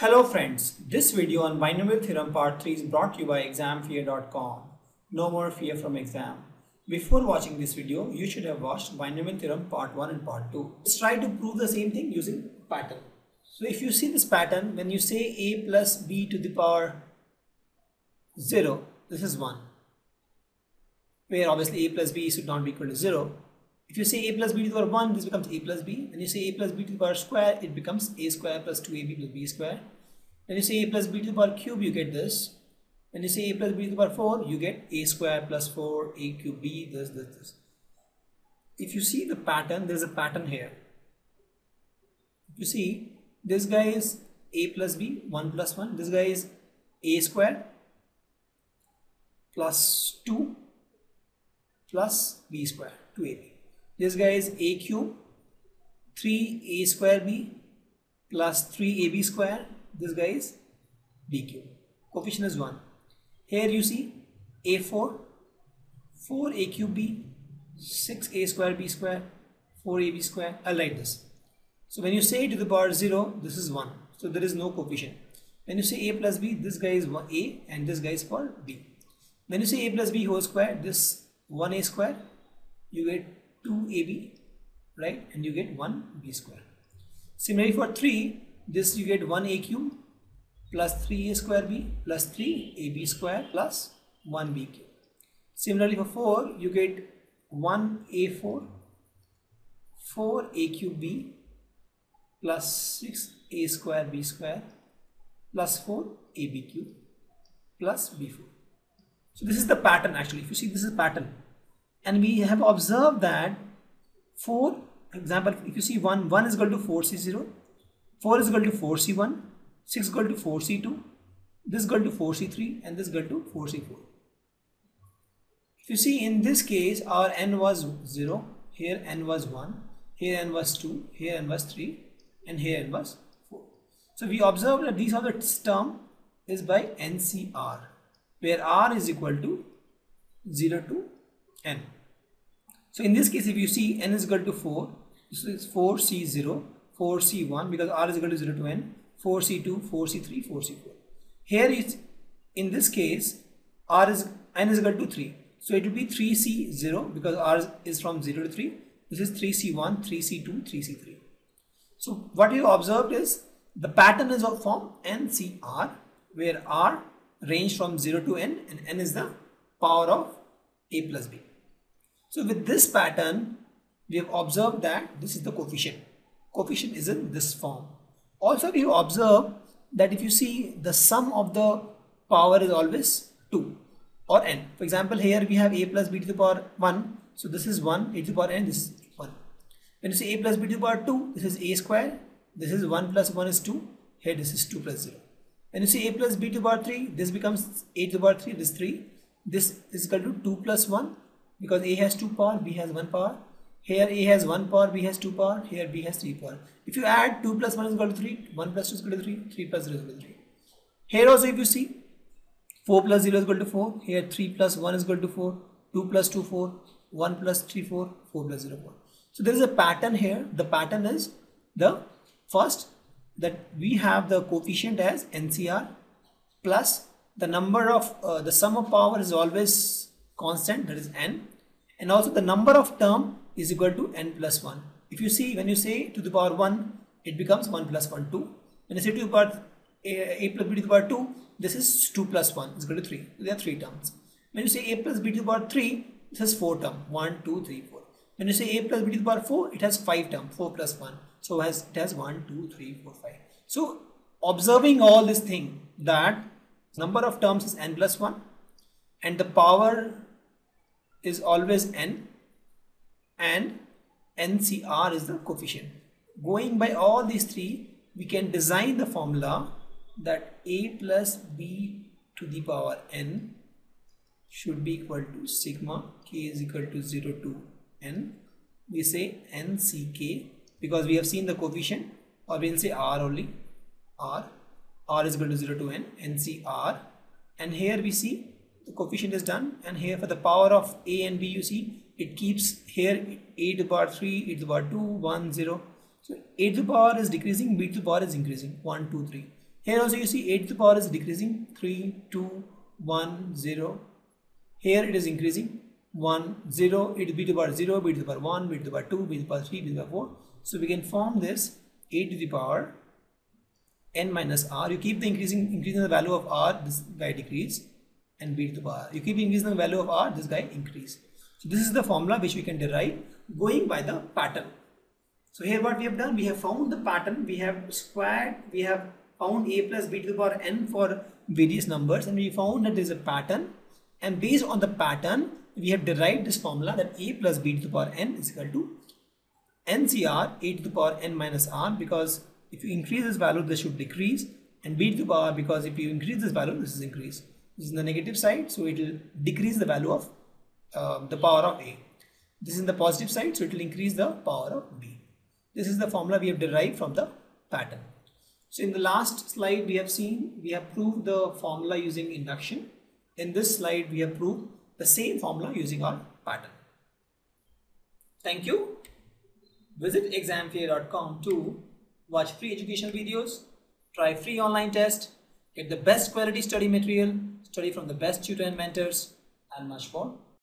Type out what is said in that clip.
Hello friends, this video on Binomial Theorem Part 3 is brought to you by examfear.com. No more fear from exam. Before watching this video, you should have watched Binomial Theorem Part 1 and Part 2. Let's try to prove the same thing using pattern. So if you see this pattern, when you say a plus b to the power 0, this is 1. Where obviously a plus b should not be equal to 0. If you say a plus b to the power 1, this becomes a plus b. When you say a plus b to the power square, it becomes a square plus 2ab plus b square. When you say a plus b to the power cube, you get this. When you say a plus b to the power 4, you get a square plus 4a cube b, this. If you see the pattern, there is a pattern here. If you see, this guy is a plus b, 1 plus 1. This guy is a square plus 2 plus b square, 2ab. This guy is a cube, 3a square b plus 3ab square. This guy is b cube. Coefficient is 1. Here you see a4, 4a cube b, 6a square b square, 4ab square. I'll write this. So when you say to the power 0, this is 1. So there is no coefficient. When you say a plus b, this guy is a and this guy is for b. When you say a plus b whole square, this 1a square, you get 2ab, right, and you get 1b square. Similarly for 3, this you get 1a cube plus 3a square b plus 3ab square plus 1b cube. Similarly for 4, you get 1a4, 4a cube b plus 6a square b square plus 4ab cube plus b4. So this is the pattern actually. If you see, this is pattern. And we have observed that 4, example, if you see 1 is equal to 4c0, 4 is equal to 4c1, 6 is equal to 4c2, this is equal to 4c3, and this is equal to 4c4. If you see in this case, our n was 0, here n was 1, here n was 2, here n was 3, and here n was 4. So we observe that these are the term is by NCR, where r is equal to 0 to n. So in this case, if you see n is equal to 4, this is 4c0, 4c1 because r is equal to 0 to n, 4c2, 4c3, 4c4. Here is, in this case, n is equal to 3. So it will be 3c0 because r is from 0 to 3. This is 3c1, 3c2, 3c3. So what you observed is the pattern is of form NCR, where r range from 0 to n and n is the power of a plus b. So with this pattern, we have observed that this is the coefficient. Coefficient is in this form. Also, we have observed that if you see, the sum of the power is always 2 or n. For example, here we have a plus b to the power 1. So this is 1, a to the power n, this is 1. When you say a plus b to the power 2, this is a square. This is 1 plus 1 is 2. Here this is 2 plus 0. When you say a plus b to the power 3, this becomes a to the power 3, this is 3. This is equal to 2 plus 1 because a has 2 power, b has 1 power. Here a has 1 power, b has 2 power. Here b has 3 power. If you add 2 plus 1 is equal to 3, 1 plus 2 is equal to 3, 3 plus 0 is equal to 3. Here also if you see, 4 plus 0 is equal to 4. Here 3 plus 1 is equal to 4. 2 plus 2, 4. 1 plus 3, 4. 4 plus 0, 4. So there is a pattern here. The pattern is the first that we have the coefficient as NCR plus the number of the sum of power is always constant, that is n, and also the number of term is equal to n plus 1. If you see, when you say to the power 1, it becomes 1 plus 1, 2. When you say to the power a plus b to the power 2, this is 2 plus 1 is equal to 3. So there are 3 terms. When you say a plus b to the power 3, this is 4 term, 1, 2, 3, 4. When you say a plus b to the power 4, it has 5 term, 4 plus 1. So it has 1, 2, 3, 4, 5. So observing all this thing, that number of terms is n plus 1 and the power is always n and NCR is the coefficient. Going by all these three, we can design the formula that a plus b to the power n should be equal to sigma k is equal to 0 to n. We say NCK because we have seen the coefficient, or we'll say r only, r is equal to 0 to n, NCR, and here we see the coefficient is done, and here for the power of a and b, you see it keeps here a to the power 3, e to the power 2, 1, 0. So a to the power is decreasing, b to the power is increasing, 1, 2, 3. Here also you see 8 to the power is decreasing, 3, 2, 1, 0. Here it is increasing, 1, 0, it is b to the power 0, b to the power 1, b to the power 2, b to the power 3, b to the power 4. So we can form this 8 to the power n minus r. You keep the increasing the value of r, this guy decrease, and b to the power. You keep increasing the value of r, this guy increase. So this is the formula which we can derive going by the pattern. So here what we have done, we have found the pattern, we have squared, we have found a plus b to the power n for various numbers, and we found that there is a pattern, and based on the pattern we have derived this formula that a plus b to the power n is equal to NCR a to the power n minus r, because if you increase this value this should decrease, and b to the power, because if you increase this value this is increase. This is the negative side, so it will decrease the value of the power of a. This is in the positive side, so it will increase the power of b. This is the formula we have derived from the pattern. So in the last slide we have proved the formula using induction. In this slide we have proved the same formula using our pattern. Thank you. Visit examfear.com to watch free educational videos, try free online test, get the best quality study material, study from the best tutor and mentors, and much more.